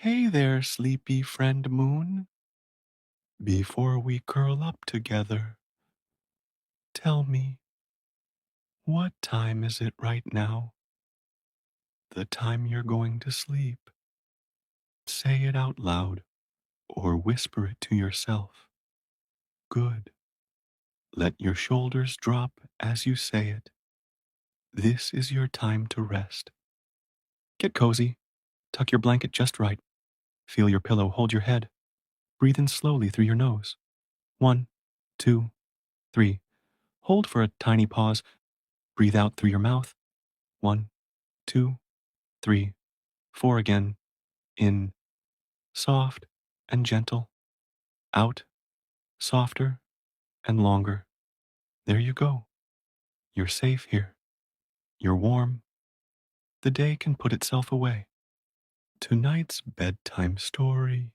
Hey there, sleepy friend Moon. Before we curl up together, tell me, what time is it right now? The time you're going to sleep. Say it out loud or whisper it to yourself. Good. Let your shoulders drop as you say it. This is your time to rest. Get cozy. Tuck your blanket just right. Feel your pillow hold your head. Breathe in slowly through your nose. 1, 2, 3. Hold for a tiny pause. Breathe out through your mouth. 1, 2, 3, 4 again. In, soft and gentle. Out, softer and longer. There you go. You're safe here. You're warm. The day can put itself away. Tonight's bedtime story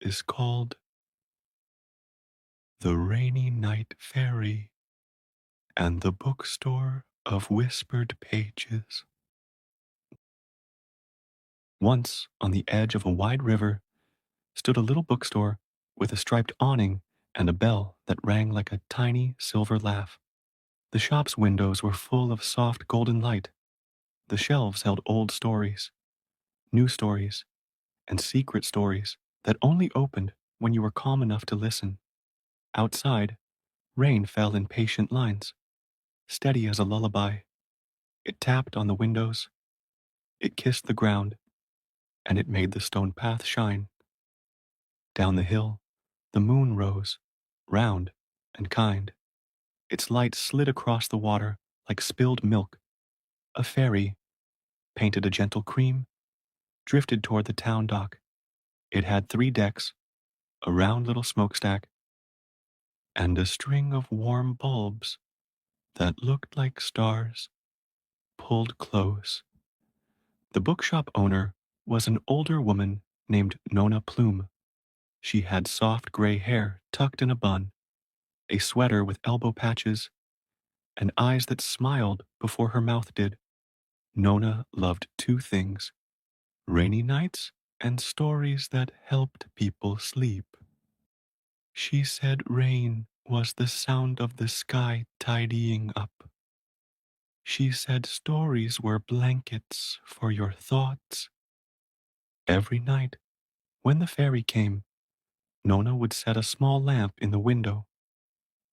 is called The Rainy Night Fairy and the Bookstore of Whispered Pages. Once, on the edge of a wide river, stood a little bookstore with a striped awning and a bell that rang like a tiny silver laugh. The shop's windows were full of soft golden light. The shelves held old stories, new stories, and secret stories that only opened when you were calm enough to listen. Outside, rain fell in patient lines, steady as a lullaby. It tapped on the windows, it kissed the ground, and it made the stone path shine. Down the hill, the moon rose, round and kind. Its light slid across the water like spilled milk. A fairy, painted a gentle cream, drifted toward the town dock. It had 3 decks, a round little smokestack, and a string of warm bulbs that looked like stars pulled close. The bookshop owner was an older woman named Nona Plume. She had soft gray hair tucked in a bun, a sweater with elbow patches, and eyes that smiled before her mouth did. Nona loved 2 things: rainy nights and stories that helped people sleep. She said rain was the sound of the sky tidying up. She said stories were blankets for your thoughts. Every night, when the fairy came, Nona would set a small lamp in the window,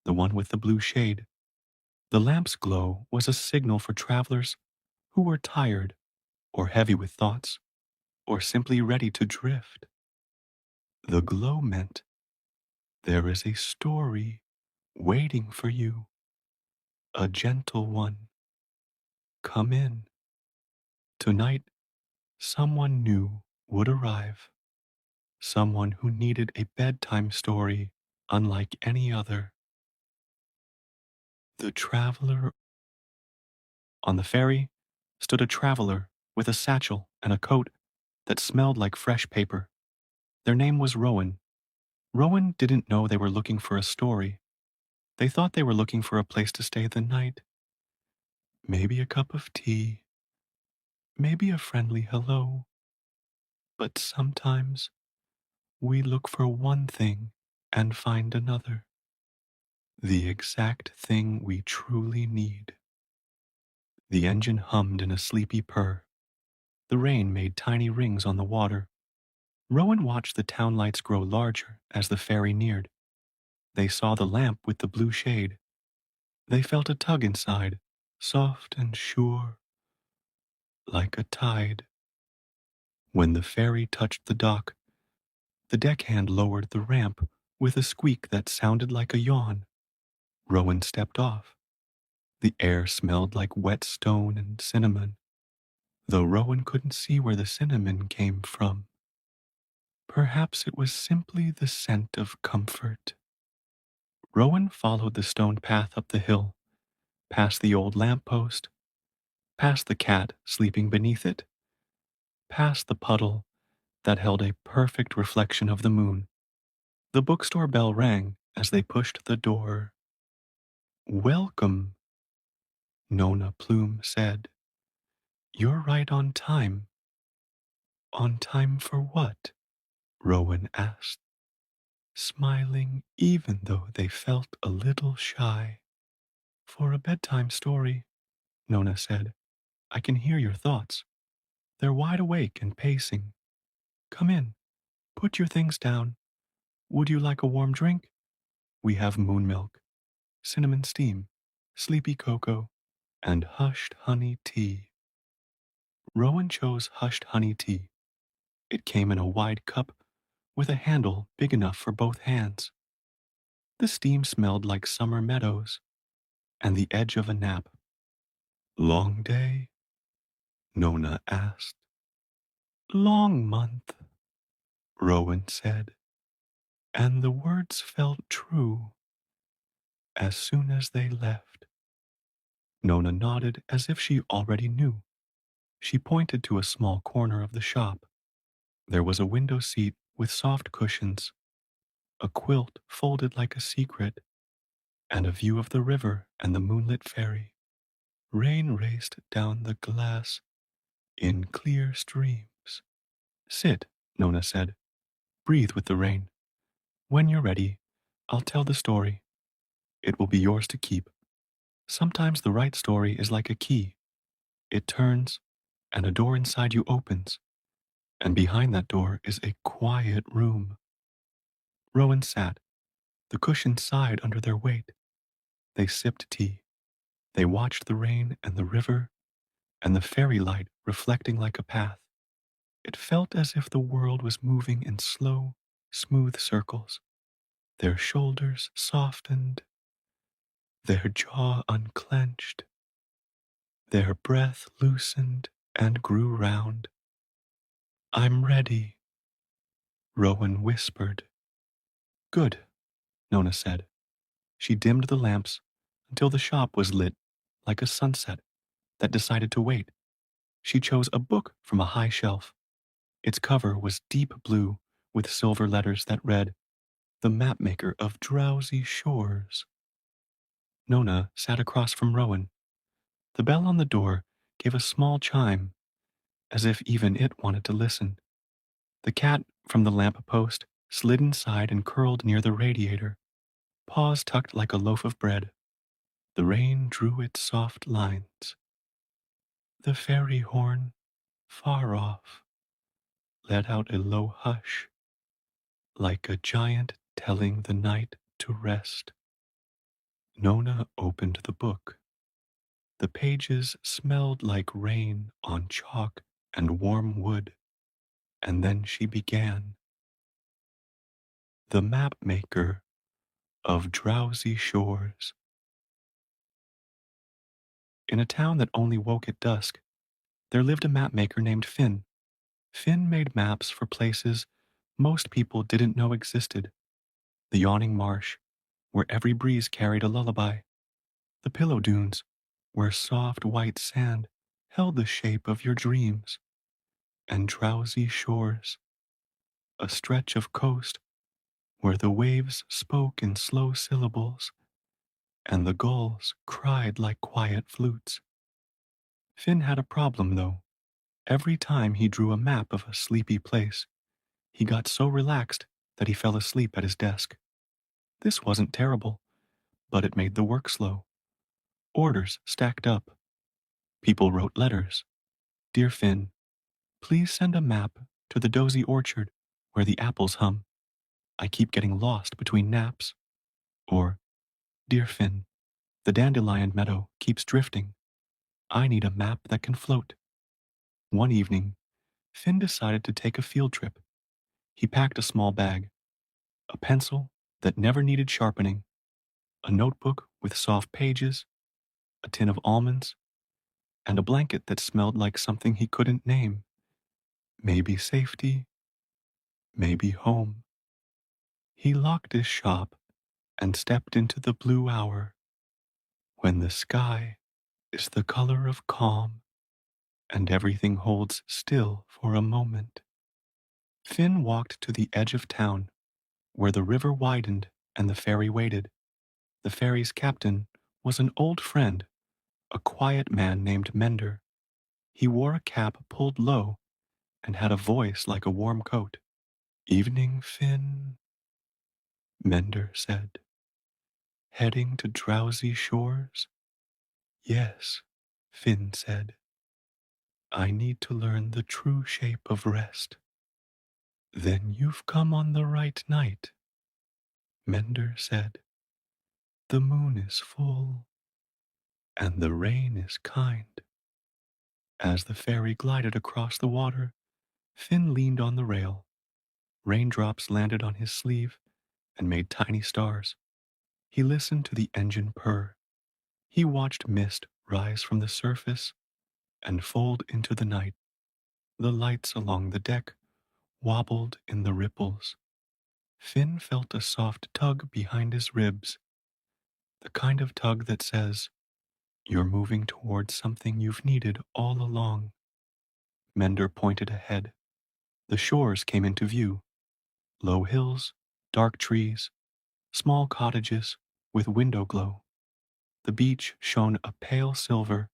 the one with the blue shade. The lamp's glow was a signal for travelers who were tired or heavy with thoughts or simply ready to drift. The glow meant there is a story waiting for you, a gentle one. Come in. Tonight, someone new would arrive, someone who needed a bedtime story unlike any other. The traveler. On the ferry stood a traveler with a satchel and a coat that smelled like fresh paper. Their name was Rowan. Rowan didn't know they were looking for a story. They thought they were looking for a place to stay the night. Maybe a cup of tea, maybe a friendly hello. But sometimes we look for one thing and find another, the exact thing we truly need. The engine hummed in a sleepy purr. The rain made tiny rings on the water. Rowan watched the town lights grow larger as the ferry neared. They saw the lamp with the blue shade. They felt a tug inside, soft and sure, like a tide. When the ferry touched the dock, the deckhand lowered the ramp with a squeak that sounded like a yawn. Rowan stepped off. The air smelled like wet stone and cinnamon, though Rowan couldn't see where the cinnamon came from. Perhaps it was simply the scent of comfort. Rowan followed the stone path up the hill, past the old lamp post, past the cat sleeping beneath it, past the puddle that held a perfect reflection of the moon. The bookstore bell rang as they pushed the door. Welcome, Nona Plume said. You're right on time. On time for what? Rowan asked, smiling even though they felt a little shy. For a bedtime story, Nona said. I can hear your thoughts. They're wide awake and pacing. Come in. Put your things down. Would you like a warm drink? We have moon milk, cinnamon steam, sleepy cocoa, and hushed honey tea. Rowan chose hushed honey tea. It came in a wide cup with a handle big enough for both hands. The steam smelled like summer meadows and the edge of a nap. Long day? Nona asked. Long month, Rowan said, and the words felt true as soon as they left. Nona nodded as if she already knew. She pointed to a small corner of the shop. There was a window seat with soft cushions, a quilt folded like a secret, and a view of the river and the moonlit ferry. Rain raced down the glass in clear streams. Sit, Nona said. Breathe with the rain. When you're ready, I'll tell the story. It will be yours to keep. Sometimes the right story is like a key. It turns, and a door inside you opens, and behind that door is a quiet room. Rowan sat. The cushions sighed under their weight. They sipped tea. They watched the rain and the river and the fairy light reflecting like a path. It felt as if the world was moving in slow, smooth circles. Their shoulders softened, their jaw unclenched, their breath loosened and grew round. I'm ready, Rowan whispered. Good, Nona said. She dimmed the lamps until the shop was lit like a sunset that decided to wait. She chose a book from a high shelf. Its cover was deep blue with silver letters that read, The Mapmaker of Drowsy Shores. Nona sat across from Rowan. The bell on the door gave a small chime, as if even it wanted to listen. The cat from the lamp post slid inside and curled near the radiator, paws tucked like a loaf of bread. The rain drew its soft lines. The fairy horn, far off, let out a low hush, like a giant telling the night to rest. Nona opened the book. The pages smelled like rain on chalk and warm wood, and then she began. The Mapmaker of Drowsy Shores. In a town that only woke at dusk, there lived a mapmaker named Finn. Finn made maps for places most people didn't know existed. The yawning marsh, where every breeze carried a lullaby. The pillow dunes, where soft white sand held the shape of your dreams. And drowsy shores, a stretch of coast where the waves spoke in slow syllables and the gulls cried like quiet flutes. Finn had a problem, though. Every time he drew a map of a sleepy place, he got so relaxed that he fell asleep at his desk. This wasn't terrible, but it made the work slow. Orders stacked up. People wrote letters. Dear Finn, please send a map to the dozy orchard where the apples hum. I keep getting lost between naps. Or, Dear Finn, the dandelion meadow keeps drifting. I need a map that can float. One evening, Finn decided to take a field trip. He packed a small bag, a pencil that never needed sharpening, a notebook with soft pages, a tin of almonds, and a blanket that smelled like something he couldn't name. Maybe safety, maybe home. He locked his shop and stepped into the blue hour when the sky is the color of calm and everything holds still for a moment. Finn walked to the edge of town where the river widened and the ferry waited. The ferry's captain was an old friend, a quiet man named Mender. He wore a cap pulled low and had a voice like a warm coat. Evening, Finn, Mender said. Heading to drowsy shores? Yes, Finn said. I need to learn the true shape of rest. Then you've come on the right night, Mender said. The moon is full, and the rain is kind. As the ferry glided across the water, Finn leaned on the rail. Raindrops landed on his sleeve and made tiny stars. He listened to the engine purr. He watched mist rise from the surface and fold into the night. The lights along the deck wobbled in the ripples. Finn felt a soft tug behind his ribs, the kind of tug that says, "You're moving towards something you've needed all along." Mender pointed ahead. The shores came into view. Low hills, dark trees, small cottages with window glow. The beach shone a pale silver,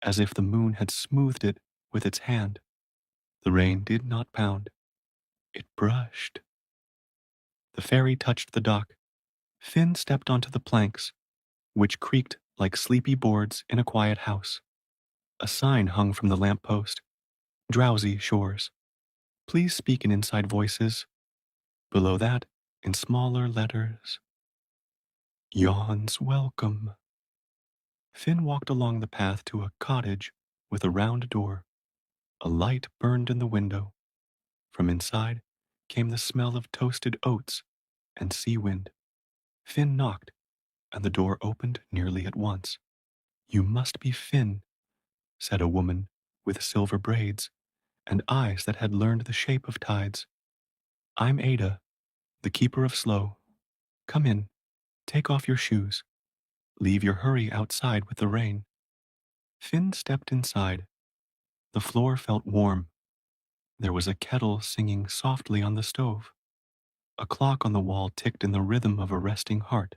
as if the moon had smoothed it with its hand. The rain did not pound. It brushed. The ferry touched the dock. Finn stepped onto the planks, which creaked like sleepy boards in a quiet house. A sign hung from the lamp post. Drowsy shores. Please speak in inside voices. Below that, in smaller letters, Yawns welcome. Finn walked along the path to a cottage with a round door. A light burned in the window. From inside came the smell of toasted oats and sea wind. Finn knocked, and the door opened nearly at once. You must be Finn, said a woman with silver braids and eyes that had learned the shape of tides. I'm Ada, the keeper of Slow. Come in, take off your shoes. Leave your hurry outside with the rain. Finn stepped inside. The floor felt warm. There was a kettle singing softly on the stove. A clock on the wall ticked in the rhythm of a resting heart.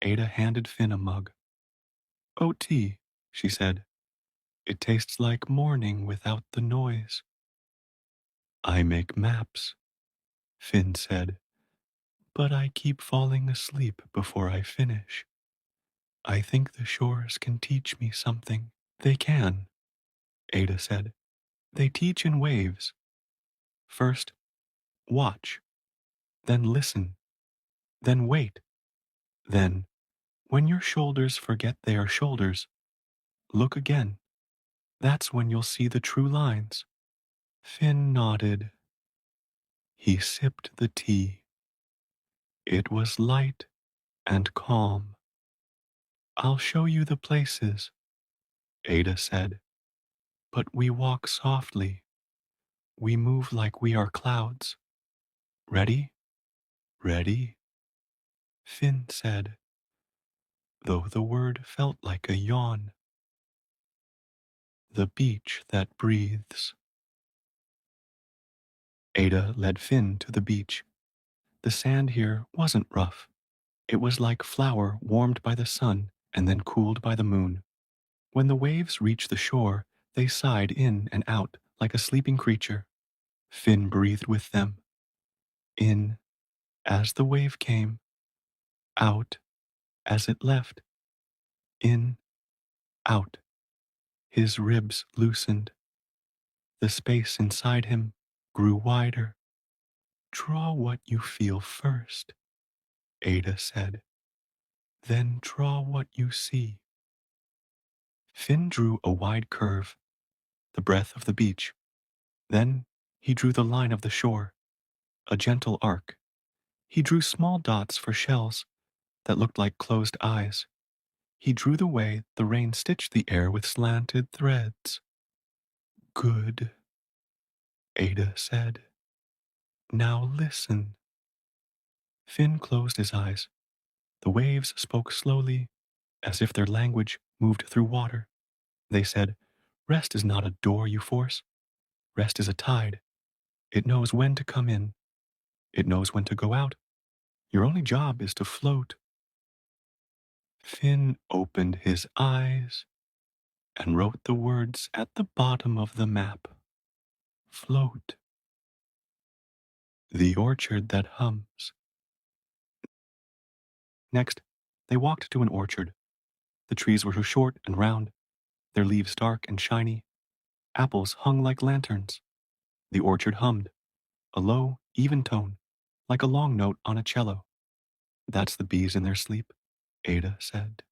Ada handed Finn a mug. Oat tea, she said. It tastes like morning without the noise. I make maps, Finn said, but I keep falling asleep before I finish. I think the shores can teach me something. They can, Ada said. They teach in waves. First, watch, then listen, then wait, then, when your shoulders forget they are shoulders, look again. That's when you'll see the true lines. Finn nodded. He sipped the tea. It was light and calm. I'll show you the places, Ada said. But we walk softly. We move like we are clouds. Ready? Ready? Finn said, though the word felt like a yawn. The beach that breathes. Ada led Finn to the beach. The sand here wasn't rough. It was like flour warmed by the sun and then cooled by the moon. When the waves reached the shore, they sighed in and out like a sleeping creature. Finn breathed with them. In, as the wave came. Out, as it left. In, out. His ribs loosened. The space inside him grew wider. Draw what you feel first, Ada said. Then draw what you see. Finn drew a wide curve, the breadth of the beach. Then he drew the line of the shore, a gentle arc. He drew small dots for shells that looked like closed eyes. He drew the way the rain stitched the air with slanted threads. Good, Ada said. Now listen. Finn closed his eyes. The waves spoke slowly, as if their language moved through water. They said, rest is not a door you force. Rest is a tide. It knows when to come in. It knows when to go out. Your only job is to float. Finn opened his eyes and wrote the words at the bottom of the map. float. The orchard that hums. Next, they walked to an orchard. The trees were short and round, their leaves dark and shiny. Apples hung like lanterns. The orchard hummed, a low, even tone, like a long note on a cello. That's the bees in their sleep, Ada said.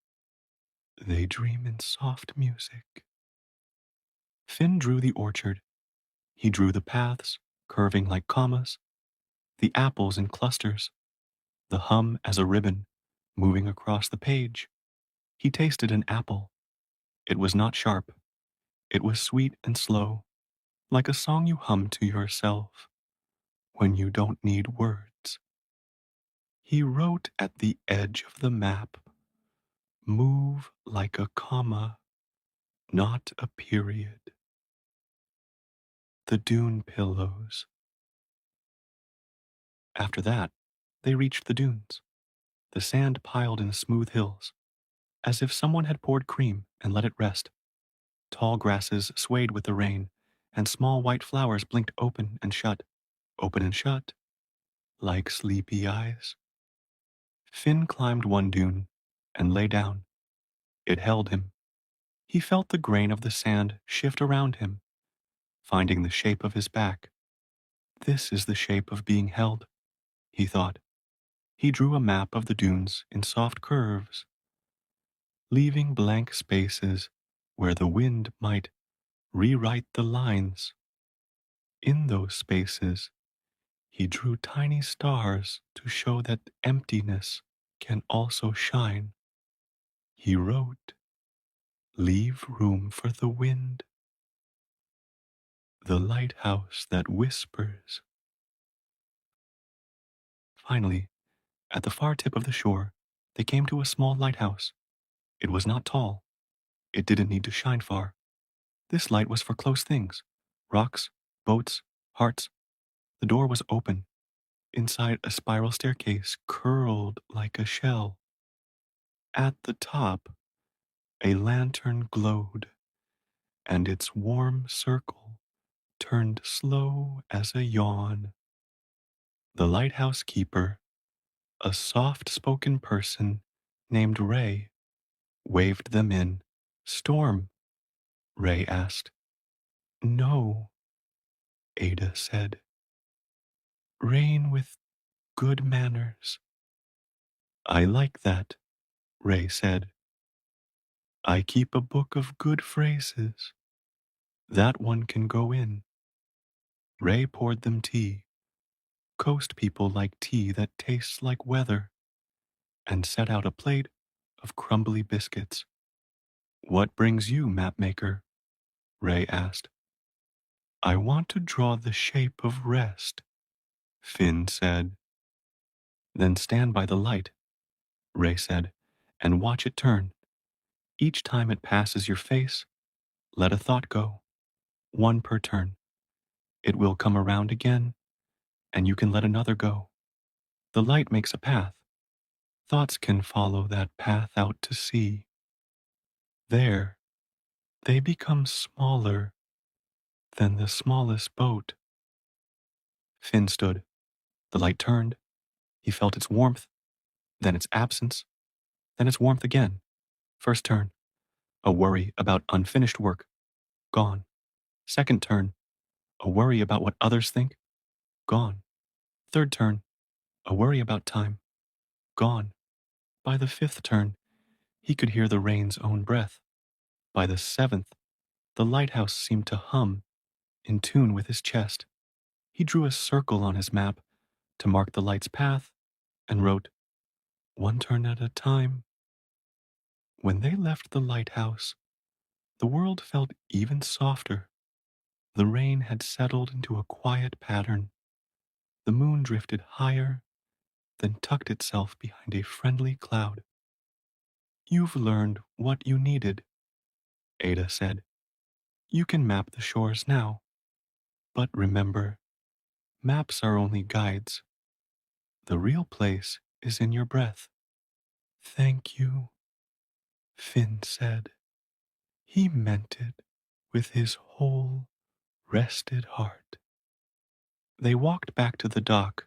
They dream in soft music. Finn drew the orchard. He drew the paths, curving like commas, the apples in clusters, the hum as a ribbon, moving across the page. He tasted an apple. It was not sharp. It was sweet and slow, like a song you hum to yourself when you don't need words. He wrote at the edge of the map, move like a comma, not a period. The dune pillows. After that, they reached the dunes, the sand piled in smooth hills, as if someone had poured cream and let it rest. Tall grasses swayed with the rain, and small white flowers blinked open and shut, like sleepy eyes. Finn climbed one dune and lay down. It held him. He felt the grain of the sand shift around him, finding the shape of his back. This is the shape of being held, he thought. He drew a map of the dunes in soft curves, leaving blank spaces where the wind might rewrite the lines. In those spaces, he drew tiny stars to show that emptiness can also shine. He wrote, leave room for the wind, the lighthouse that whispers. Finally, at the far tip of the shore, they came to a small lighthouse. It was not tall. It didn't need to shine far. This light was for close things, rocks, boats, hearts. The door was open. Inside, a spiral staircase curled like a shell. At the top, a lantern glowed, and its warm circle turned slow as a yawn. The lighthouse keeper, a soft-spoken person named Ray, waved them in. Storm? Ray asked. No, Ada said. Rain with good manners. I like that, Ray said. I keep a book of good phrases. That one can go in. Ray poured them tea. Coast people like tea that tastes like weather, and set out a plate of crumbly biscuits. What brings you, mapmaker? Ray asked. I want to draw the shape of rest, Finn said. Then stand by the light, Ray said, and watch it turn. Each time it passes your face, let a thought go, one per turn. It will come around again, and you can let another go. The light makes a path. Thoughts can follow that path out to sea. There, they become smaller than the smallest boat. Finn stood. The light turned. He felt its warmth, then its absence, then its warmth again. First turn, a worry about unfinished work. Gone. Second turn, a worry about what others think. Gone. Third turn, a worry about time. Gone. By the fifth turn, he could hear the rain's own breath. By the seventh, the lighthouse seemed to hum, in tune with his chest. He drew a circle on his map to mark the light's path and wrote, one turn at a time. When they left the lighthouse, the world felt even softer. The rain had settled into a quiet pattern. The moon drifted higher, then tucked itself behind a friendly cloud. You've learned what you needed, Ada said. You can map the shores now. But remember, maps are only guides. The real place is in your breath. Thank you, Finn said. He meant it with his whole rested heart. They walked back to the dock,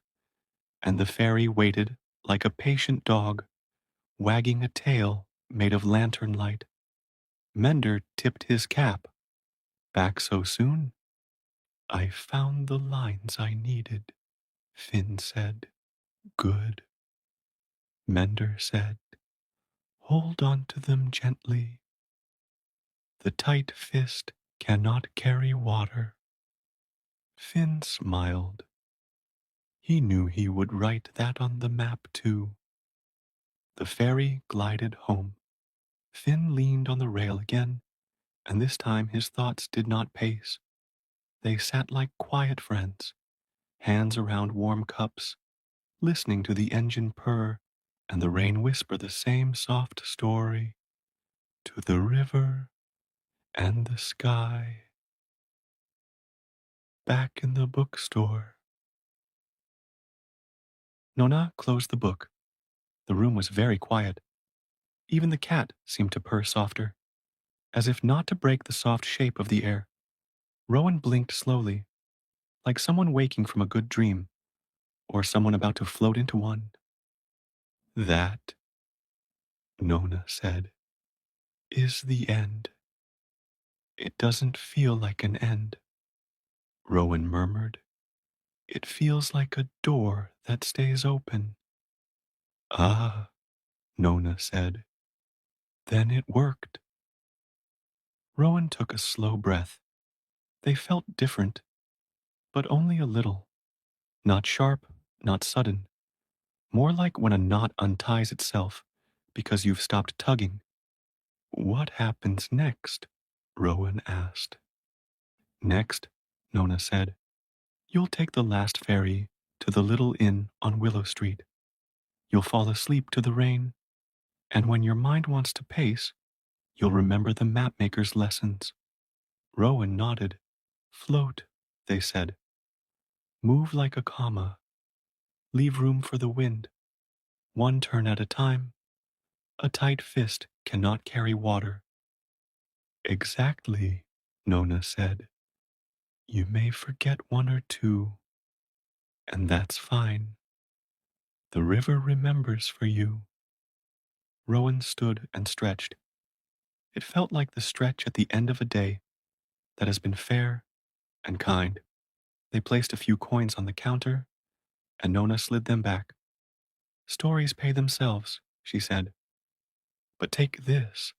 and the fairy waited like a patient dog, wagging a tail made of lantern light. Mender tipped his cap. Back so soon? I found the lines I needed, Finn said. Good. Mender said, hold on to them gently. The tight fist cannot carry water. Finn smiled. He knew he would write that on the map too. The fairy glided home. Finn leaned on the rail again, and this time his thoughts did not pace. They sat like quiet friends, hands around warm cups, listening to the engine purr and the rain whisper the same soft story to the river and the sky. Back in the bookstore. Nona closed the book. The room was very quiet. Even the cat seemed to purr softer, as if not to break the soft shape of the air. Rowan blinked slowly, like someone waking from a good dream, or someone about to float into one. That, Nona said, is the end. It doesn't feel like an end, Rowan murmured. It feels like a door that stays open. Ah, Nona said. Then it worked. Rowan took a slow breath. They felt different, but only a little. Not sharp, not sudden. More like when a knot unties itself because you've stopped tugging. What happens next? Rowan asked. Next, Nona said, you'll take the last ferry to the little inn on Willow Street. You'll fall asleep to the rain, and when your mind wants to pace, you'll remember the mapmaker's lessons. Rowan nodded. Float, they said. Move like a comma. Leave room for the wind. One turn at a time. A tight fist cannot carry water. Exactly, Nona said. You may forget one or two, and that's fine. The river remembers for you. Rowan stood and stretched. It felt like the stretch at the end of a day that has been fair and kind. They placed a few coins on the counter, and Nona slid them back. Stories pay themselves, she said. But take this.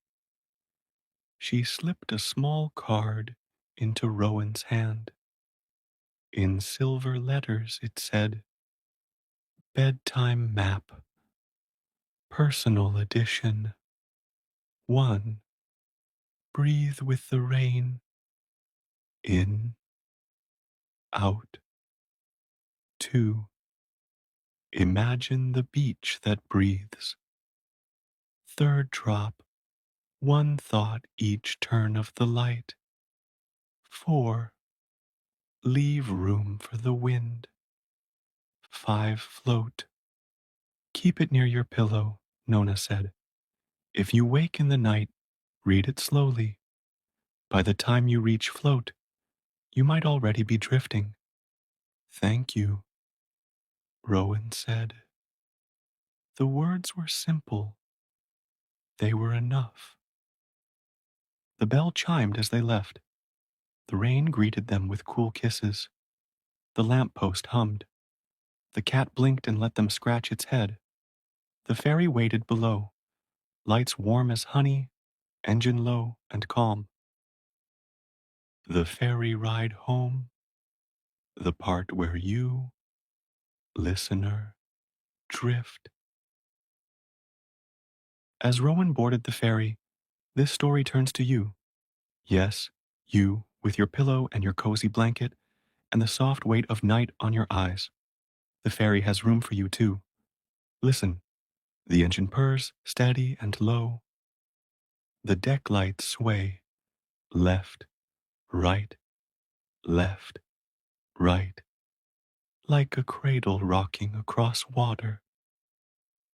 She slipped a small card into Rowan's hand. In silver letters it said, Bedtime Map, Personal Edition. 1. Breathe with the rain. In, out. 2. Imagine the beach that breathes. Third drop, one thought each turn of the light. 4. Leave room for the wind. 5. Float. Keep it near your pillow, Nona said. If you wake in the night, read it slowly. By the time you reach float, you might already be drifting. Thank you, Rowan said. The words were simple. They were enough. The bell chimed as they left. The rain greeted them with cool kisses. The lamp-post hummed. The cat blinked and let them scratch its head. The ferry waited below, lights warm as honey, engine low and calm. The ferry ride home, the part where you, listener, drift. As Rowan boarded the ferry, this story turns to you. Yes, you, with your pillow and your cozy blanket, and the soft weight of night on your eyes. The ferry has room for you too. Listen, the engine purrs, steady and low. The deck lights sway, left, right, left, right, like a cradle rocking across water.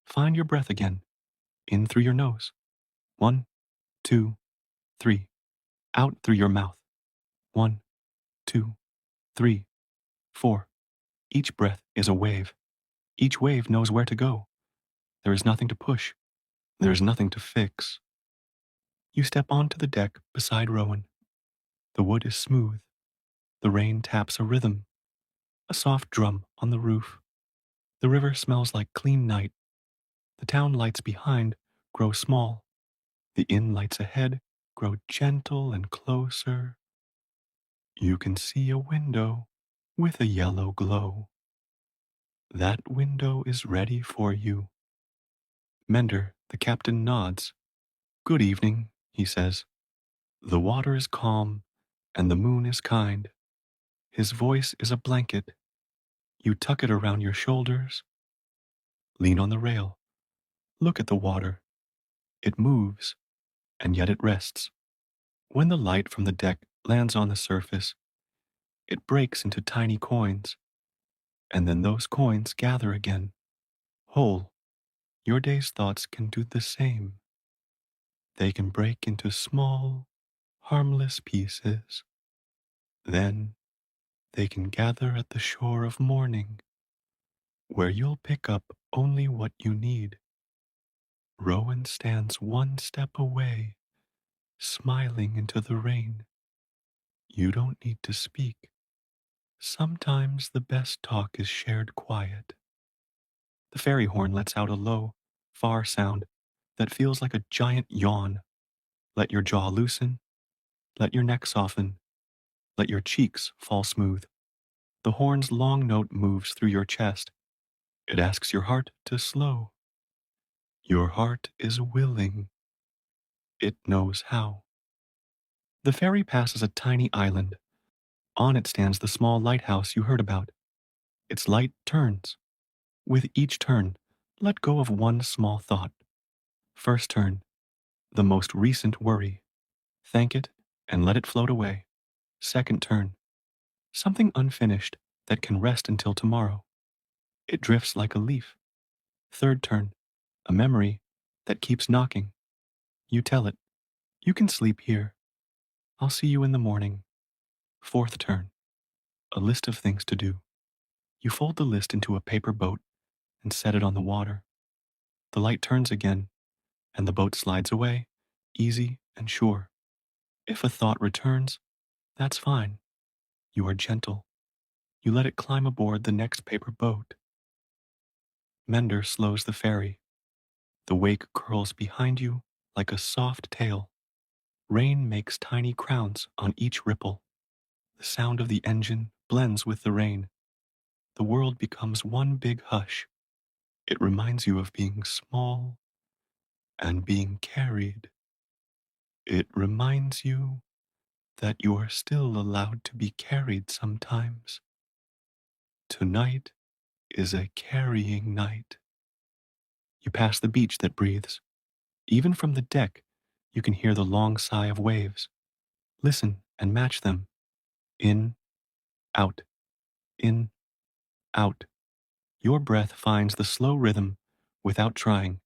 Find your breath again, in through your nose. 1, 2, 3. Out through your mouth. 1, 2, 3, 4. Each breath is a wave. Each wave knows where to go. There is nothing to push. There is nothing to fix. You step onto the deck beside Rowan. The wood is smooth. The rain taps a rhythm, a soft drum on the roof. The river smells like clean night. The town lights behind grow small. The inn lights ahead grow gentle and closer. You can see a window with a yellow glow. That window is ready for you. Mender, the captain, nods. Good evening, he says. The water is calm and the moon is kind. His voice is a blanket. You tuck it around your shoulders. Lean on the rail. Look at the water. It moves, and yet it rests. When the light from the deck lands on the surface, it breaks into tiny coins, and then those coins gather again, whole. Your day's thoughts can do the same. They can break into small, harmless pieces. Then they can gather at the shore of morning, where you'll pick up only what you need. Rowan stands one step away, smiling into the rain. You don't need to speak. Sometimes the best talk is shared quiet. The ferry horn lets out a low, far sound that feels like a giant yawn. Let your jaw loosen. Let your neck soften. Let your cheeks fall smooth. The horn's long note moves through your chest. It asks your heart to slow. Your heart is willing. It knows how. The ferry passes a tiny island. On it stands the small lighthouse you heard about. Its light turns. With each turn, let go of one small thought. First turn, the most recent worry. Thank it and let it float away. Second turn, something unfinished that can rest until tomorrow. It drifts like a leaf. Third turn, a memory that keeps knocking. You tell it, you can sleep here. I'll see you in the morning. Fourth turn, a list of things to do. You fold the list into a paper boat and set it on the water. The light turns again, and the boat slides away, easy and sure. If a thought returns, that's fine. You are gentle. You let it climb aboard the next paper boat. Mender slows the ferry. The wake curls behind you like a soft tail. Rain makes tiny crowns on each ripple. The sound of the engine blends with the rain. The world becomes one big hush. It reminds you of being small and being carried. It reminds you that you are still allowed to be carried sometimes. Tonight is a carrying night. You pass the beach that breathes. Even from the deck, you can hear the long sigh of waves. Listen and match them. In, out, in, out. Your breath finds the slow rhythm without trying.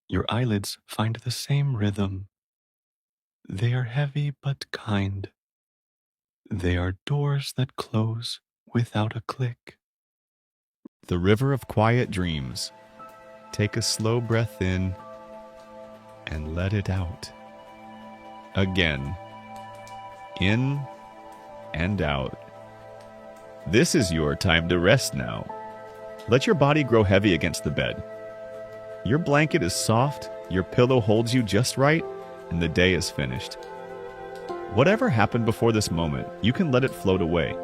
Your eyelids find the same rhythm. They are heavy but kind. They are doors that close without a click. The River of Quiet Dreams. Take a slow breath in and let it out. Again. In and out. This is your time to rest now. Let your body grow heavy against the bed. Your blanket is soft, your pillow holds you just right, and the day is finished. Whatever happened before this moment, you can let it float away.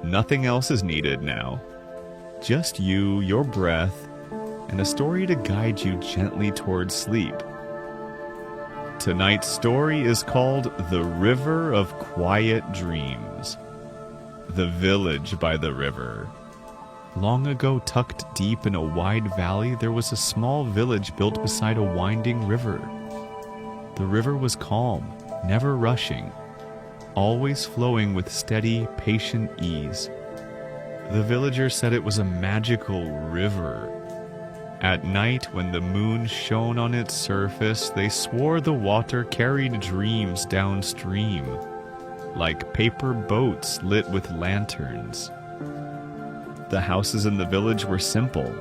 Nothing else is needed now. Just you, your breath, and a story to guide you gently towards sleep. Tonight's story is called The River of Quiet Dreams. The Village by the River. Long ago, tucked deep in a wide valley, there was a small village built beside a winding river. The river was calm, never rushing, always flowing with steady, patient ease. The villagers said it was a magical river. At night, when the moon shone on its surface, they swore the water carried dreams downstream. like paper boats lit with lanterns. The houses in the village were simple.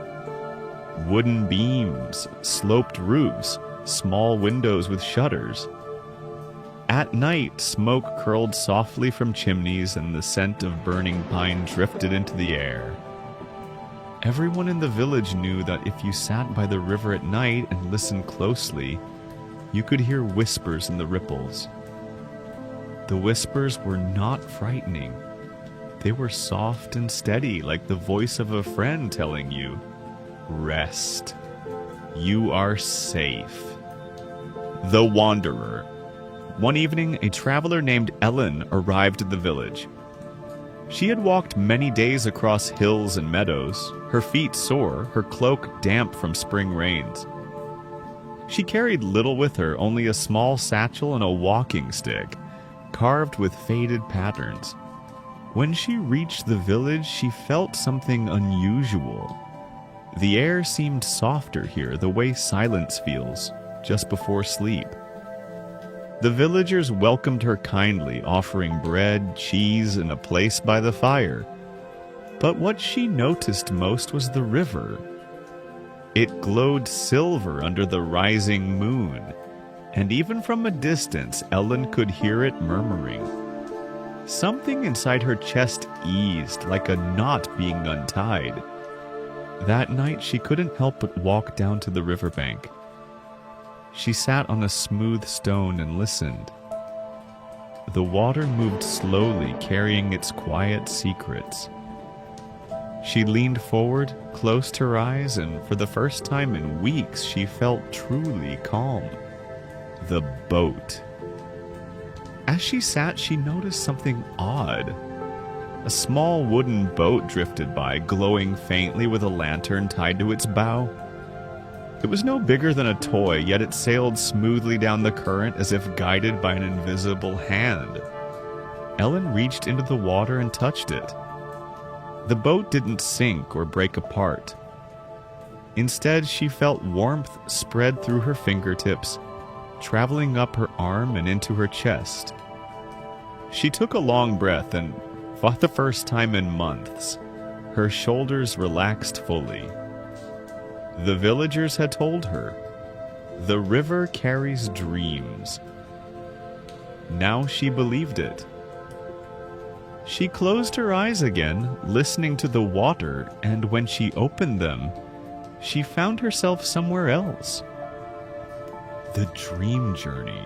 Wooden beams, sloped roofs, small windows with shutters. At night, smoke curled softly from chimneys and the scent of burning pine drifted into the air. Everyone in the village knew that if you sat by the river at night and listened closely, you could hear whispers in the ripples. The whispers were not frightening. They were soft and steady, like the voice of a friend telling you, "Rest. You are safe." The Wanderer. One evening, a traveler named Ellen arrived at the village. She had walked many days across hills and meadows, her feet sore, her cloak damp from spring rains. She carried little with her, only a small satchel and a walking stick, carved with faded patterns. When she reached the village, she felt something unusual. The air seemed softer here, the way silence feels, just before sleep. The villagers welcomed her kindly, offering bread, cheese, and a place by the fire. But what she noticed most was the river. It glowed silver under the rising moon, and even from a distance, Ellen could hear it murmuring. Something inside her chest eased, like a knot being untied. That night, she couldn't help but walk down to the riverbank. She sat on a smooth stone and listened. The water moved slowly, carrying its quiet secrets. She leaned forward, closed her eyes, and for the first time in weeks, she felt truly calm. The boat. As she sat, she noticed something odd. A small wooden boat drifted by, glowing faintly with a lantern tied to its bow. It was no bigger than a toy, yet it sailed smoothly down the current as if guided by an invisible hand. Ellen reached into the water and touched it. The boat didn't sink or break apart. Instead, she felt warmth spread through her fingertips, traveling up her arm and into her chest. She took a long breath and, for the first time in months, her shoulders relaxed fully. The villagers had told her, "The river carries dreams." Now she believed it. She closed her eyes again, listening to the water, and when she opened them, she found herself somewhere else. The dream journey.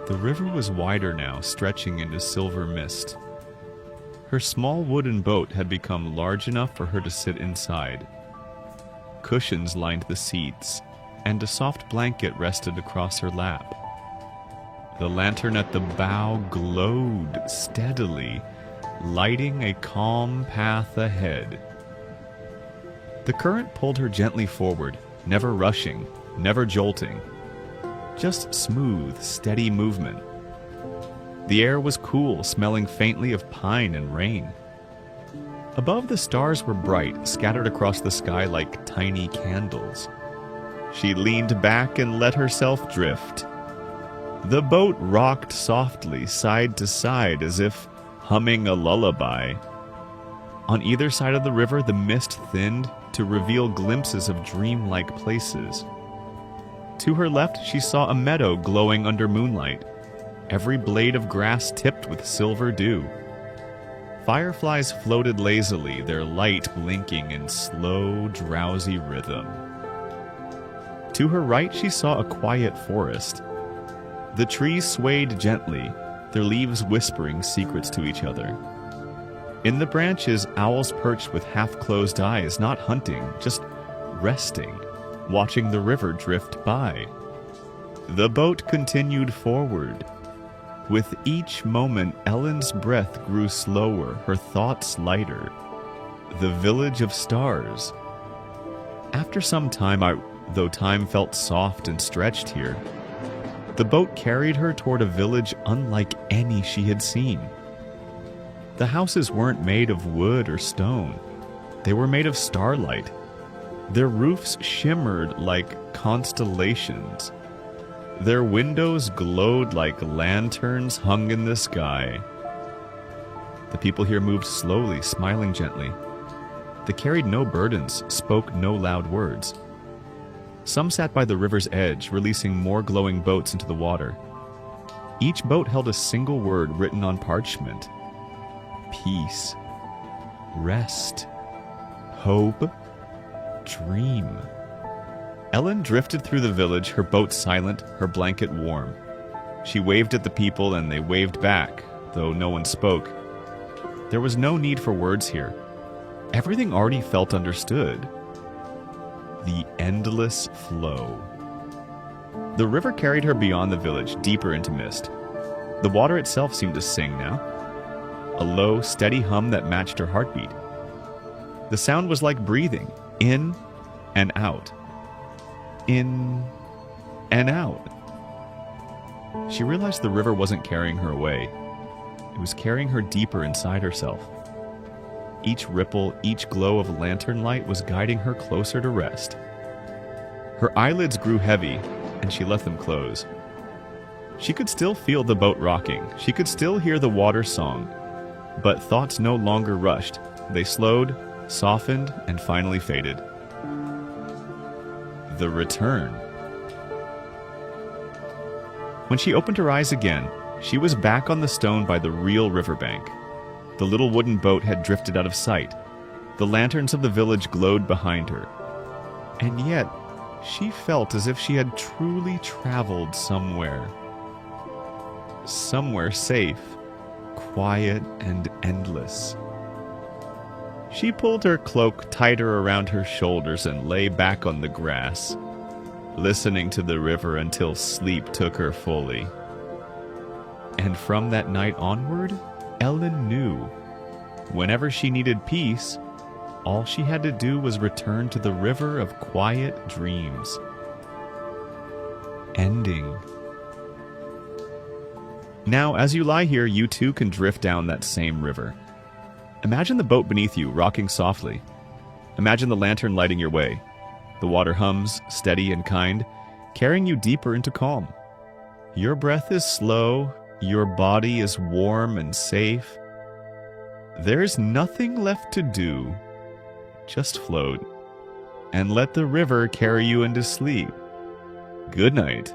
The river was wider now, stretching into silver mist. Her small wooden boat had become large enough for her to sit inside. Cushions lined the seats, and a soft blanket rested across her lap. The lantern at the bow glowed steadily, lighting a calm path ahead. The current pulled her gently forward, never rushing, never jolting. Just smooth, steady movement. The air was cool, smelling faintly of pine and rain. Above, the stars were bright, scattered across the sky like tiny candles. She leaned back and let herself drift. The boat rocked softly, side to side, as if humming a lullaby. On either side of the river, the mist thinned to reveal glimpses of dreamlike places. To her left, she saw a meadow glowing under moonlight, every blade of grass tipped with silver dew. Fireflies floated lazily, their light blinking in slow, drowsy rhythm. To her right, she saw a quiet forest. The trees swayed gently, their leaves whispering secrets to each other. In the branches, owls perched with half-closed eyes, not hunting, just resting, watching the river drift by. The boat continued forward. With each moment, Ellen's breath grew slower, her thoughts lighter. The village of stars. After some time, though time felt soft and stretched here, the boat carried her toward a village unlike any she had seen. The houses weren't made of wood or stone. They were made of starlight. Their roofs shimmered like constellations. Their windows glowed like lanterns hung in the sky. The people here moved slowly, smiling gently. They carried no burdens, spoke no loud words. Some sat by the river's edge, releasing more glowing boats into the water. Each boat held a single word written on parchment: peace, rest, hope, dream. Ellen drifted through the village, her boat silent, her blanket warm. She waved at the people and they waved back, though no one spoke. There was no need for words here. Everything already felt understood. The endless flow. The river carried her beyond the village, deeper into mist. The water itself seemed to sing now, a low, steady hum that matched her heartbeat. The sound was like breathing, in and out. In and out. She realized the river wasn't carrying her away. It was carrying her deeper inside herself. Each ripple, each glow of lantern light was guiding her closer to rest. Her eyelids grew heavy, and she let them close. She could still feel the boat rocking. She could still hear the water song. But thoughts no longer rushed. They slowed, softened, and finally faded. The return. When she opened her eyes again, she was back on the stone by the real riverbank. The little wooden boat had drifted out of sight. The lanterns of the village glowed behind her. And yet, she felt as if she had truly traveled somewhere. Somewhere safe, quiet, and endless. She pulled her cloak tighter around her shoulders and lay back on the grass, listening to the river until sleep took her fully. And from that night onward, Ellen knew. Whenever she needed peace, all she had to do was return to the river of quiet dreams. Ending. Now, as you lie here, you too can drift down that same river. Imagine the boat beneath you, rocking softly. Imagine the lantern lighting your way. The water hums, steady and kind, carrying you deeper into calm. Your breath is slow, your body is warm and safe. There's nothing left to do. Just float, and let the river carry you into sleep. Good night.